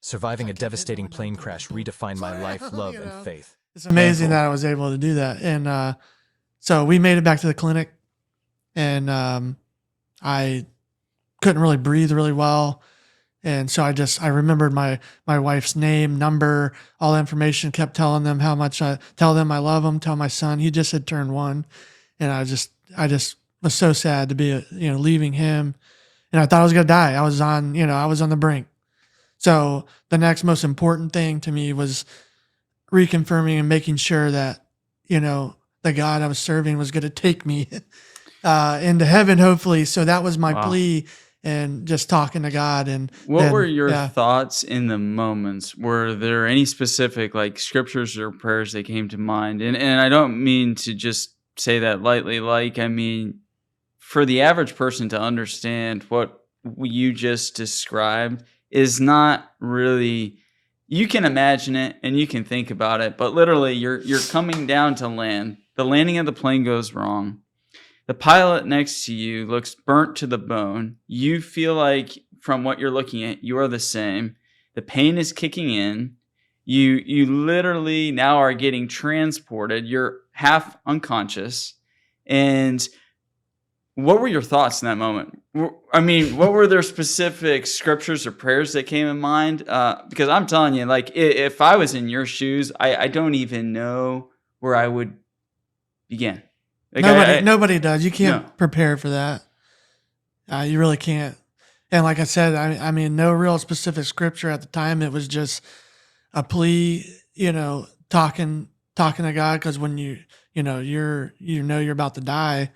Surviving a devastating plane crash redefined my life, love, and faith. It's amazing that I was able to do that. And so we made it back to the clinic, and I couldn't really breathe really well. And so I remembered my wife's name, number, all the information, kept telling them how much tell them I love them, tell my son, he just had turned 1. And I just was so sad to be, leaving him. And I thought I was going to die. I was on the brink. So the next most important thing to me was reconfirming and making sure that, the God I was serving was going to take me into heaven, hopefully. So that was my plea, and just talking to God. And what were your thoughts in the moments? Were there any specific scriptures or prayers that came to mind? And I don't mean to just say that lightly. I mean, for the average person to understand what you just described is not really. You can imagine it and you can think about it, but literally you're coming down to land. The landing of the plane goes wrong. The pilot next to you looks burnt to the bone. You feel like, from what you're looking at, you are the same. The pain is kicking in. You literally now are getting transported. You're half unconscious. And what were your thoughts in that moment? I mean, what were there specific scriptures or prayers that came in mind? Because I'm telling you, if I was in your shoes, I don't even know where I would begin. Nobody does. You can't prepare for that. You really can't. And like I said, I mean, no real specific scripture at the time. It was just a plea, talking to God. Because when you're about to die,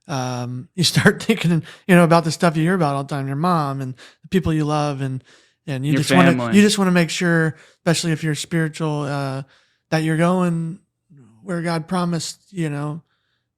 you start thinking, about the stuff you hear about all the time, your mom and the people you love, and you your just want family. you just want to make sure, especially if you're spiritual, that you're going where God promised,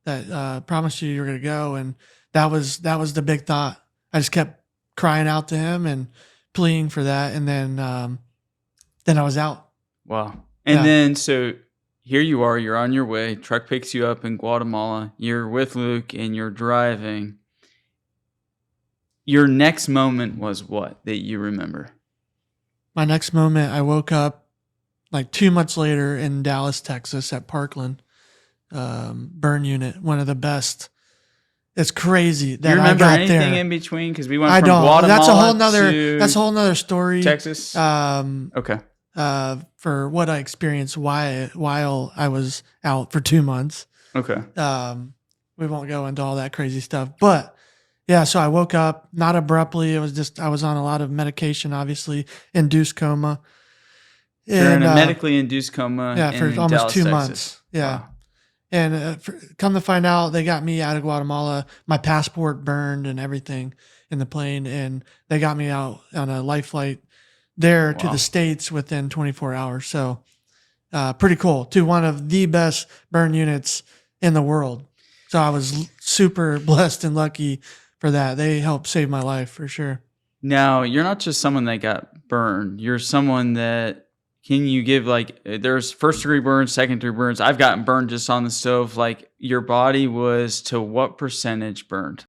promised you were going to go. And that was the big thought. I just kept crying out to him and pleading for that. And then I was out. Wow. And then, so here you are, you're on your way. Truck picks you up in Guatemala. You're with Luke and you're driving. Your next moment was what that you remember? My next moment, I woke up 2 months later in Dallas, Texas at Parkland. Burn unit, one of the best. It's crazy that you remember I got anything there. in between? Because we went from Guatemala That's a whole nother story. Texas. Okay. For what I experienced while I was out for 2 months. Okay. We won't go into all that crazy stuff, but yeah. So I woke up not abruptly. It was just I was on a lot of medication, obviously induced coma. You're in a medically induced coma. Yeah, for almost Dallas, 2 Texas. months. Yeah. Wow. And come to find out, they got me out of Guatemala. My passport burned and everything in the plane, and they got me out on a life flight there to the States within 24 hours. So pretty cool, to one of the best burn units in the world. So I was super blessed and lucky for that. They helped save my life for sure. Now, you're not just someone that got burned. You're someone that, can you give there's first degree burns, second degree burns. I've gotten burned just on the stove. Your body was to what percentage burned?